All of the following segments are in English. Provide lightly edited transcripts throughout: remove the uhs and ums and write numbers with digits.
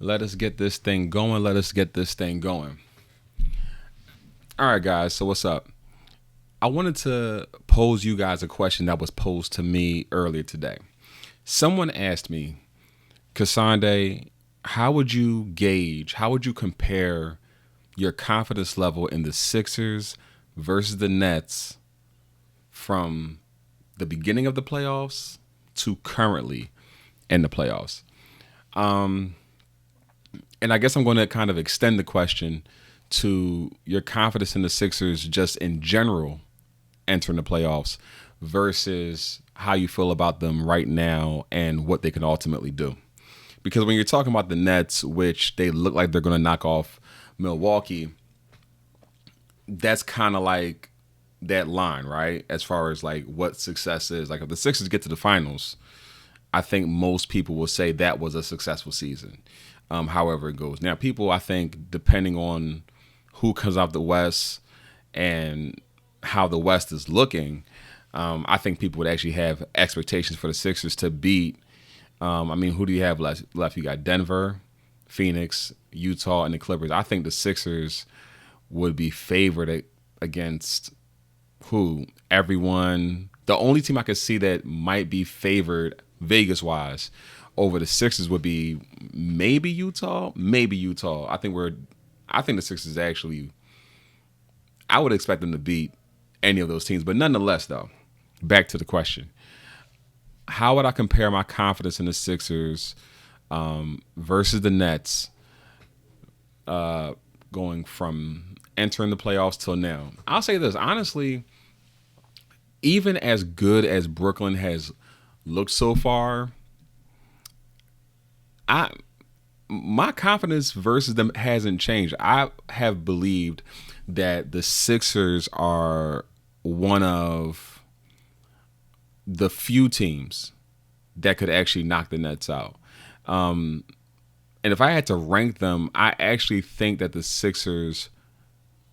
Let us get this thing going. Let us get this thing going. All right, guys. So, what's up? I wanted to pose you guys a question that was posed to me earlier today. Someone asked me, Kasande, how would you compare your confidence level in the Sixers versus the Nets from the beginning of the playoffs to currently in the playoffs? And I guess I'm going to kind of extend the question to your confidence in the Sixers just in general entering the playoffs versus how you feel about them right now and what they can ultimately do. Because when you're talking about the Nets, which they look like they're going to knock off Milwaukee, that's kind of like that line, right? As far as like what success is. Like if the Sixers get to the finals, I think most people will say that was a successful season, however it goes. Now, people, I think, depending on who comes out the West and how the West is looking, I think people would actually have expectations for the Sixers to beat. Who do you have left? You got Denver, Phoenix, Utah, and the Clippers. I think the Sixers would be favored against who? Everyone. The only team I could see that might be favored Vegas-wise over the Sixers would be maybe Utah. Maybe Utah. I think the Sixers actually. I would expect them to beat any of those teams, but nonetheless, though, back to the question: how would I compare my confidence in the Sixers versus the Nets going from entering the playoffs till now? I'll say this honestly: even as good as Brooklyn has looked so far, my confidence versus them hasn't changed. I have believed that the Sixers are one of the few teams that could actually knock the Nets out. And if I had to rank them, I actually think that the Sixers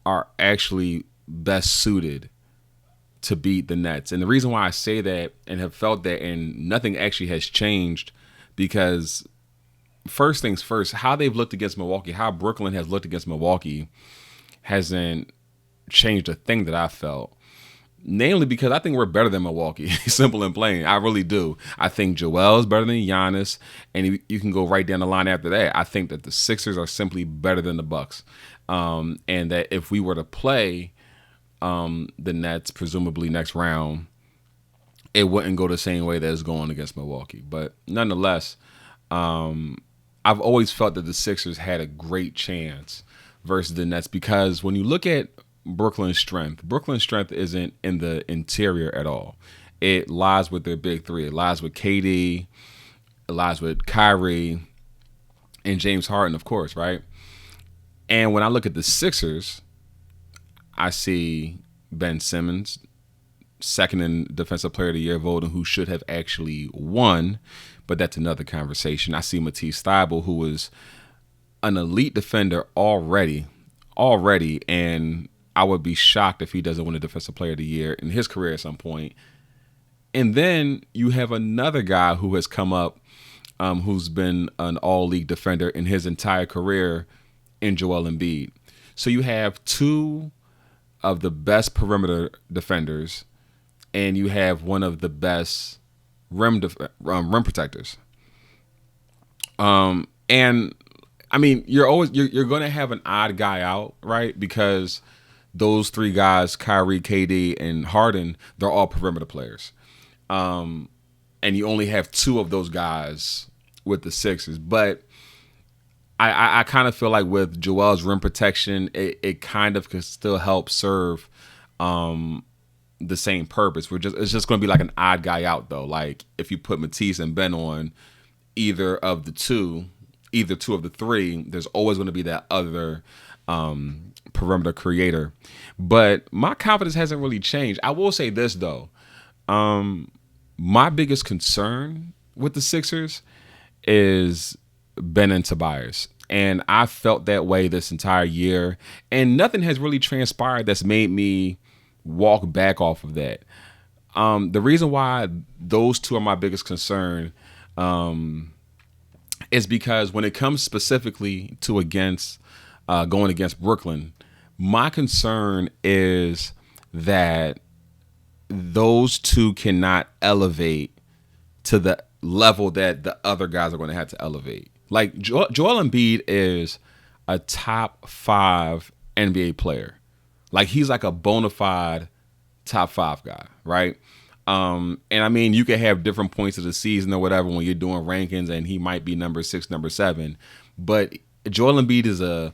are actually best suited to beat the Nets. And the reason why I say that and have felt that and nothing actually has changed because first things first, how they've looked against Milwaukee, how Brooklyn has looked against Milwaukee hasn't changed a thing that I felt. Namely because I think we're better than Milwaukee. Simple and plain. I really do. I think Joel's better than Giannis, and you can go right down the line after that. I think that the Sixers are simply better than the Bucks, and that if we were to play the Nets, presumably next round, it wouldn't go the same way that it's going against Milwaukee. But nonetheless, I've always felt that the Sixers had a great chance versus the Nets because when you look at Brooklyn's strength isn't in the interior at all. It lies with their big three. It lies with KD, it lies with Kyrie, and James Harden, of course, right? And when I look at the Sixers, I see Ben Simmons, second in Defensive Player of the Year voting, who should have actually won, but that's another conversation. I see Matisse Thybulle, who was an elite defender already, and I would be shocked if he doesn't win a Defensive Player of the Year in his career at some point. And then you have another guy who has come up, who's been an all-league defender in his entire career, in Joel Embiid. So you have two of the best perimeter defenders, and you have one of the best rim protectors. And I mean, you're going to have an odd guy out, right? Because those three guys, Kyrie, KD, and Harden, they're all perimeter players. And you only have two of those guys with the Sixers. But I kind of feel like with Joel's rim protection, it kind of could still help serve the same purpose. It's just going to be like an odd guy out, though. Like if you put Matisse and Ben on either two of the three, there's always going to be that other perimeter creator. But my confidence hasn't really changed. I will say this, though. My biggest concern with the Sixers is Ben and Tobias. And I felt that way this entire year. And nothing has really transpired that's made me walk back off of that. The reason why those two are my biggest concern is because when it comes specifically to against going against Brooklyn, my concern is that those two cannot elevate to the level that the other guys are going to have to elevate. Like Joel Embiid is a top 5 NBA player. Like he's like a bona fide top 5 guy, right? And I mean, you could have different points of the season or whatever when you're doing rankings, and he might be number 6, number 7. But Joel Embiid is a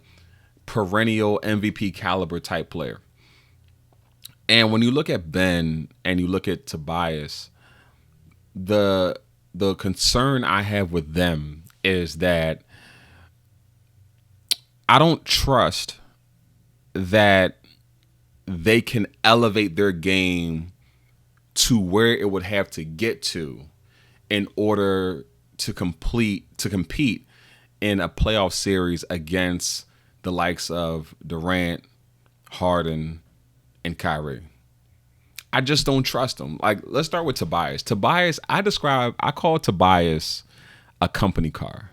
perennial MVP caliber type player. And when you look at Ben and you look at Tobias, the concern I have with them is that I don't trust that they can elevate their game to where it would have to get to in order to compete in a playoff series against the likes of Durant, Harden, and Kyrie. I just don't trust them. Like, let's start with Tobias. I call Tobias a company car.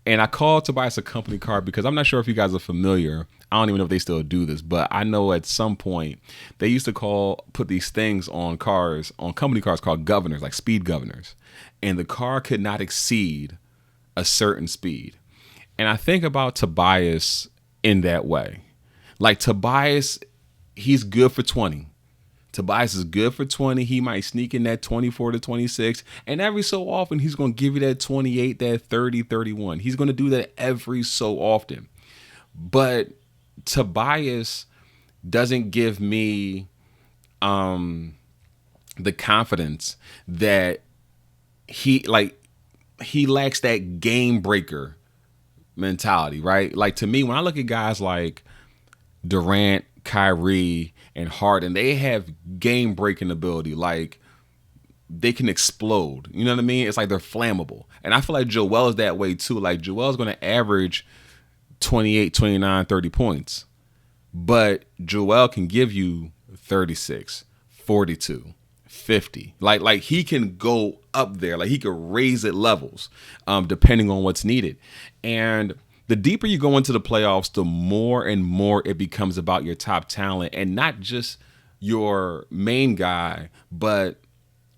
And I call Tobias a company car because I'm not sure if you guys are familiar. I don't even know if they still do this, but I know at some point they used to put these things on cars, on company cars called governors, like speed governors. And the car could not exceed a certain speed. And I think about Tobias in that way. Like Tobias, he's good for 20. Tobias is good for 20. He might sneak in that 24 to 26. And every so often, he's going to give you that 28, that 30, 31. He's going to do that every so often. But Tobias doesn't give me the confidence that he lacks that game breaker mentality, right? Like to me, when I look at guys like Durant, Kyrie, and Harden, they have game breaking ability. Like they can explode. You know what I mean? It's like they're flammable. And I feel like Joel is that way too. Like Joel's going to average 28, 29, 30 points. But Joel can give you 36, 42, 50. Like he can go up there. Like he can raise it levels depending on what's needed. And the deeper you go into the playoffs, the more and more it becomes about your top talent and not just your main guy, but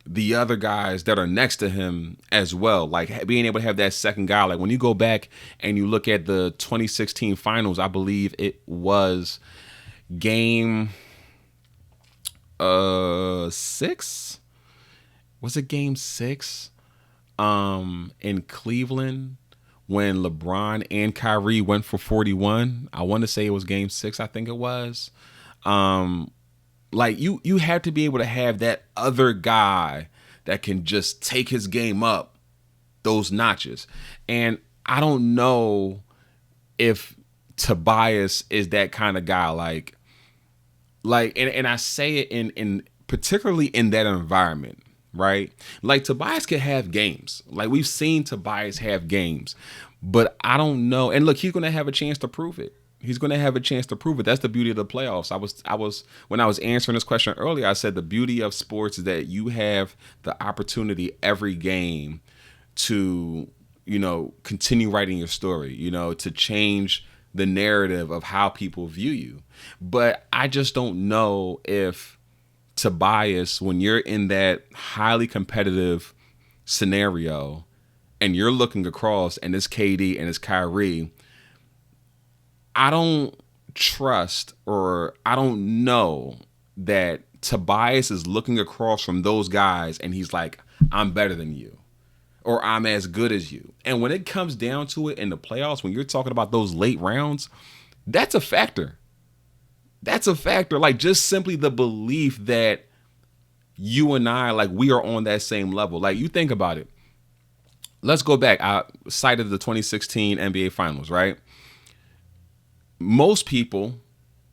the other guys that are next to him as well. Like being able to have that second guy. Like when you go back and you look at the 2016 finals, I believe it was game 6. Was it game 6 in Cleveland? When LeBron and Kyrie went for 41, I want to say it was game 6, I think it was. Like you have to be able to have that other guy that can just take his game up those notches. And I don't know if Tobias is that kind of guy. And I say it in particularly in that environment. Right? Like Tobias could have games. Like we've seen Tobias have games, but I don't know. And look, he's going to have a chance to prove it. He's going to have a chance to prove it. That's the beauty of the playoffs. I was when I was answering this question earlier, I said the beauty of sports is that you have the opportunity every game to, continue writing your story, to change the narrative of how people view you. But I just don't know if Tobias, when you're in that highly competitive scenario and you're looking across and it's KD and it's Kyrie, I don't trust or I don't know that Tobias is looking across from those guys and he's like, I'm better than you or I'm as good as you. And when it comes down to it in the playoffs, when you're talking about those late rounds, that's a factor. That's a factor. Like just simply the belief that you and I, like we are on that same level. Like you think about it. Let's go back. I cited the 2016 NBA Finals, right? Most people,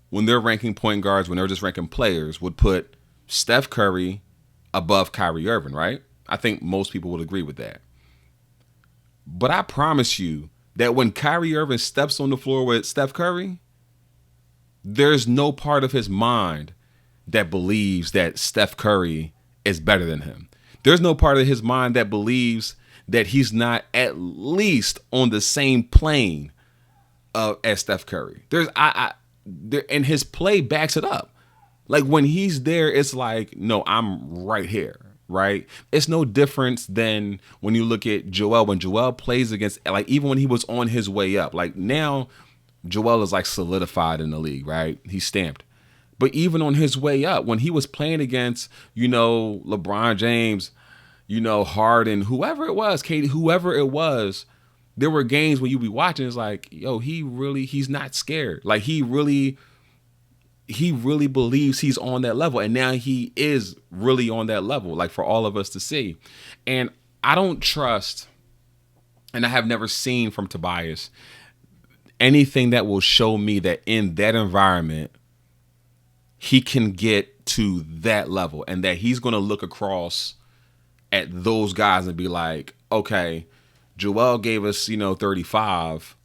when they're ranking point guards, when they're just ranking players, would put Steph Curry above Kyrie Irving, right? I think most people would agree with that. But I promise you that when Kyrie Irving steps on the floor with Steph Curry, there's no part of his mind that believes that Steph Curry is better than him. There's no part of his mind that believes that he's not at least on the same plane as Steph Curry. And his play backs it up. Like when he's there, it's like, no, I'm right here, right? It's no difference than when you look at Joel. When Joel plays against, like even when he was on his way up, like now Joel is like solidified in the league, right? He's stamped. But even on his way up, when he was playing against, LeBron James, Harden, whoever it was, Katie, whoever it was, there were games when you be watching, it's like, yo, he's not scared. Like he really believes he's on that level. And now he is really on that level, like for all of us to see. And I don't trust, and I have never seen from Tobias anything that will show me that in that environment, he can get to that level and that he's going to look across at those guys and be like, okay, Joel gave us, 35,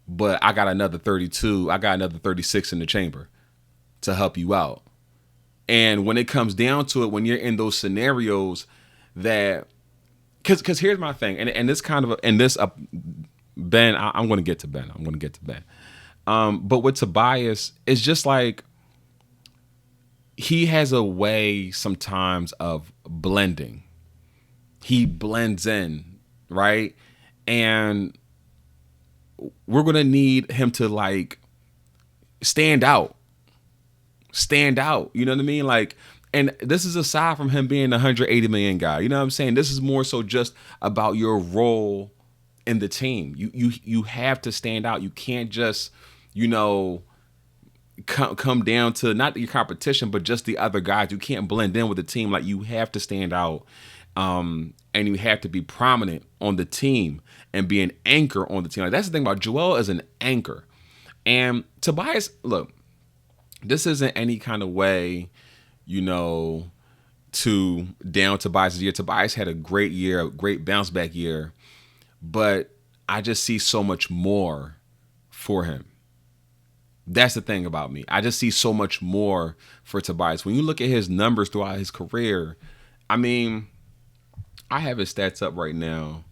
but I got another 32. I got another 36 in the chamber to help you out. And when it comes down to it, when you're in those scenarios that, because here's my thing, and this kind of, and this, Ben, I'm going to get to Ben. But with Tobias, it's just like, he has a way sometimes of blending. He blends in, right? And we're going to need him to like stand out. You know what I mean? Like, and this is aside from him being the 180 million guy. You know what I'm saying? This is more so just about your role in the team. You have to stand out. You can't just, come down to not your competition, but just the other guys. You can't blend in with the team. Like you have to stand out, and you have to be prominent on the team and be an anchor on the team. Like that's the thing about Joel as an anchor. And Tobias, look, this isn't any kind of way, to down Tobias' year. Tobias had a great year, a great bounce back year, but I just see so much more for him. That's the thing about me. I just see so much more for Tobias. When you look at his numbers throughout his career, I mean, I have his stats up right now.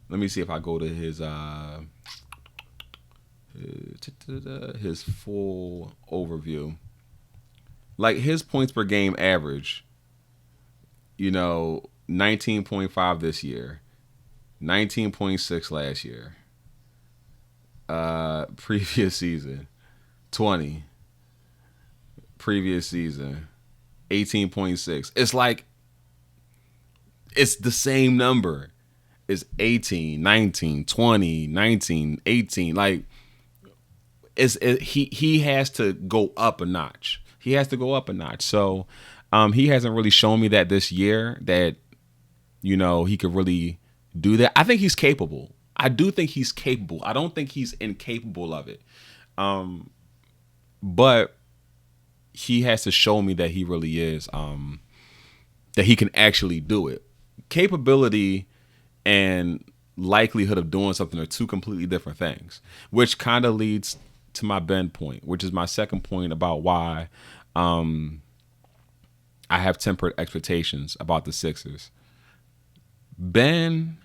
Let me see if I go to his full overview. Like his points per game average, 19.5 this year, 19.6 last year. Previous season, 20. Previous season, 18.6. It's like, it's the same number. It's 18, 19, 20, 19, 18. Like, he has to go up a notch. He has to go up a notch. So he hasn't really shown me that this year that, he could really do that. I think he's capable. I do think he's capable. I don't think he's incapable of it. But he has to show me that he really is, that he can actually do it. Capability and likelihood of doing something are two completely different things, which kind of leads to my Ben point, which is my second point about why I have tempered expectations about the Sixers. Ben,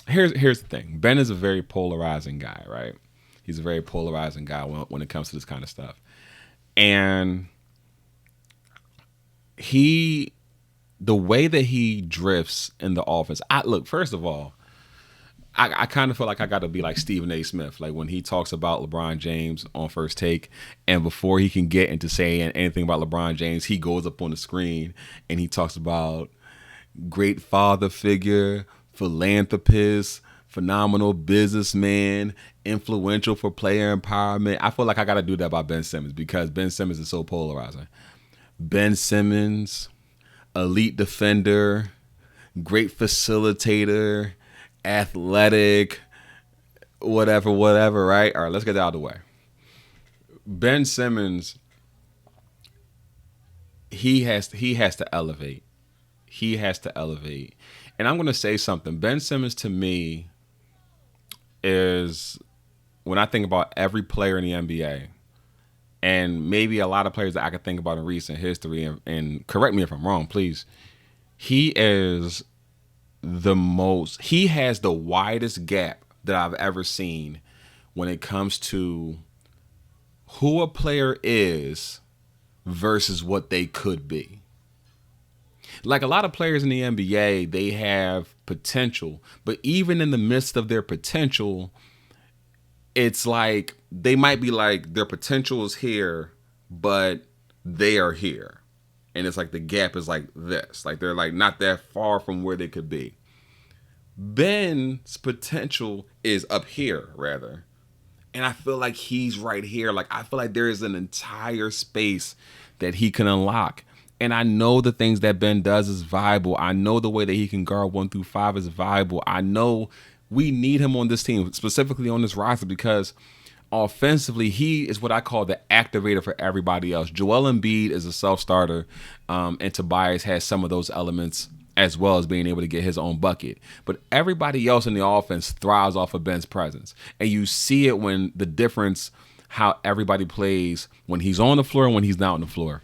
here's the thing. Ben is a very polarizing guy, right? He's a very polarizing guy when it comes to this kind of stuff. And the way that he drifts in the offense, first of all, I kind of feel like I got to be like Stephen A. Smith, like when he talks about LeBron James on First Take, and before he can get into saying anything about LeBron James, he goes up on the screen and he talks about great father figure, philanthropist, phenomenal businessman, influential for player empowerment. I feel like I got to do that by Ben Simmons because Ben Simmons is so polarizing. Ben Simmons, elite defender, great facilitator, athletic, whatever, right? All right, let's get that out of the way. Ben Simmons, he has to elevate. He has to elevate. And I'm going to say something. Ben Simmons to me is, when I think about every player in the NBA, and maybe a lot of players that I could think about in recent history, and correct me if I'm wrong, please, he is he has the widest gap that I've ever seen when it comes to who a player is versus what they could be. Like a lot of players in the NBA, they have potential, but even in the midst of their potential, it's like they might be like their potential is here, but they are here. And it's like the gap is like this. Like they're like not that far from where they could be. Ben's potential is up here, rather. And I feel like he's right here. Like I feel like there is an entire space that he can unlock. And I know the things that Ben does is viable. I know the way that he can guard 1 through 5 is viable. I know we need him on this team, specifically on this roster, because offensively, he is what I call the activator for everybody else. Joel Embiid is a self-starter, and Tobias has some of those elements as well as being able to get his own bucket. But everybody else in the offense thrives off of Ben's presence. And you see it when the difference, how everybody plays when he's on the floor and when he's not on the floor.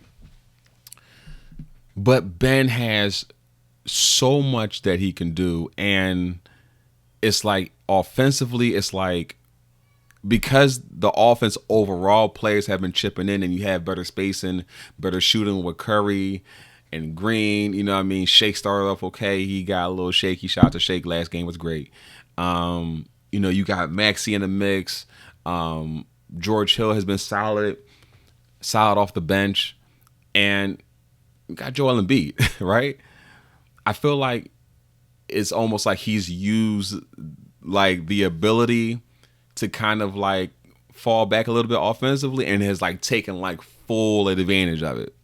But Ben has so much that he can do. And it's like offensively, it's like because the offense overall players have been chipping in and you have better spacing, better shooting with Curry and Green, you know what I mean? Shake started off okay. He got a little shaky. Shout out to Shake. Last game was great. You got Maxey in the mix. George Hill has been solid off the bench. And you got Joel Embiid, right? I feel like it's almost like he's used like the ability to kind of like fall back a little bit offensively and has like taken like full advantage of it.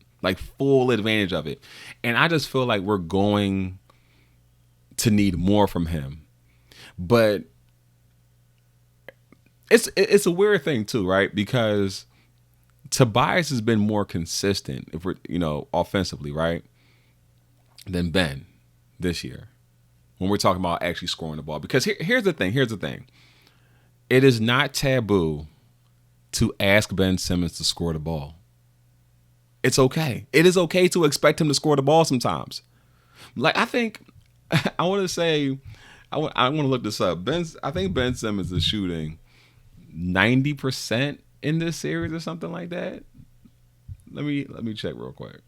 And I just feel like we're going to need more from him. But it's a weird thing too, right? Because Tobias has been more consistent, if we're, offensively, right, than Ben this year when we're talking about actually scoring the ball. Because here's the thing. It is not taboo to ask Ben Simmons to score the ball. It's okay. It is okay to expect him to score the ball sometimes. Like I think I want to say I want to look this up. I think Ben Simmons is shooting 90% in this series or something like that. Let me check real quick.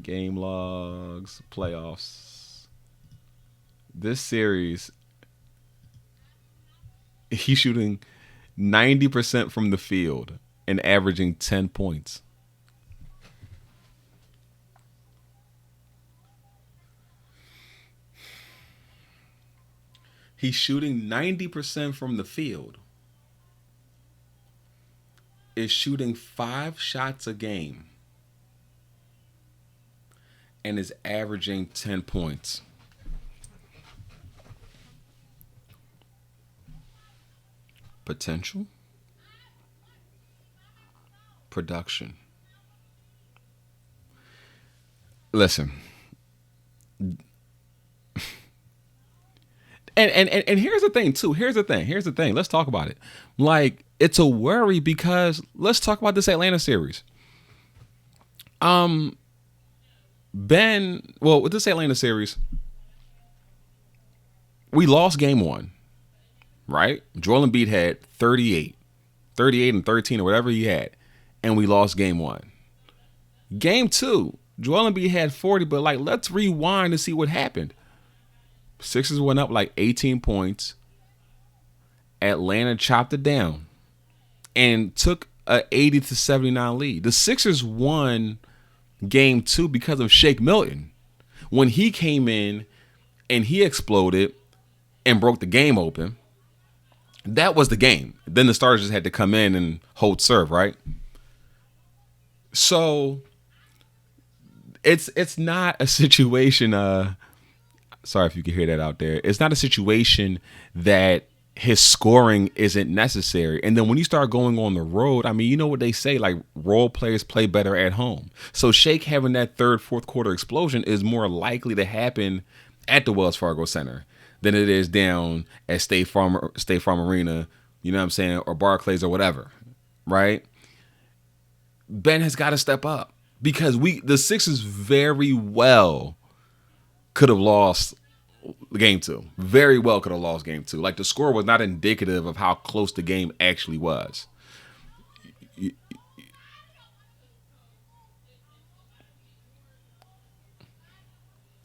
Game logs, playoffs. This series, he's shooting 90% from the field and averaging 10 points. He's shooting 90% from the field. Is shooting 5 shots a game. And is averaging 10 points. Potential. Production. Listen. And here's the thing too. Here's the thing. Let's talk about it. Like, it's a worry because let's talk about this Atlanta series. With this Atlanta series, we lost game 1, right? Joel Embiid had 38 and 13 or whatever he had, and we lost game 1. Game 2, Joel Embiid had 40, but like, let's rewind to see what happened. Sixers went up like 18 points. Atlanta chopped it down and took a 80-79 lead. The Sixers won game 2 because of Shake Milton. When he came in and he exploded and broke the game open, that was the game. Then the starters just had to come in and hold serve, right? So it's not a situation. Sorry if you can hear that out there. It's not a situation that his scoring isn't necessary. And then when you start going on the road, I mean, you know what they say, like role players play better at home. So Shake having that third, fourth quarter explosion is more likely to happen at the Wells Fargo Center than it is down at State Farm Arena, you know what I'm saying, or Barclays or whatever, right? Ben has got to step up because the Sixers very well could have lost Game two. Very well could have lost game two. Like the score was not indicative of how close the game actually was.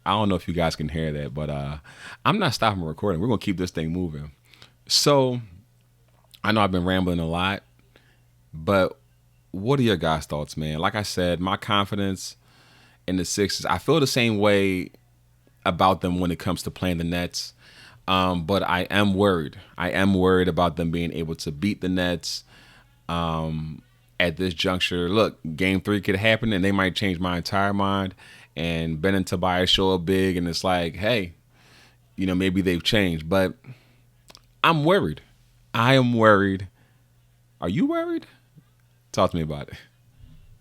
I don't know if you guys can hear that, but I'm not stopping recording. We're gonna keep this thing moving. So I know I've been rambling a lot, but what are your guys' thoughts, man? Like I said, my confidence in the Sixers, I feel the same way about them when it comes to playing the Nets. But I am worried. I am worried about them being able to beat the Nets at this juncture. Look, game three could happen and they might change my entire mind. And Ben and Tobias show up big, and it's like, hey, maybe they've changed. But I'm worried. I am worried. Are you worried? Talk to me about it.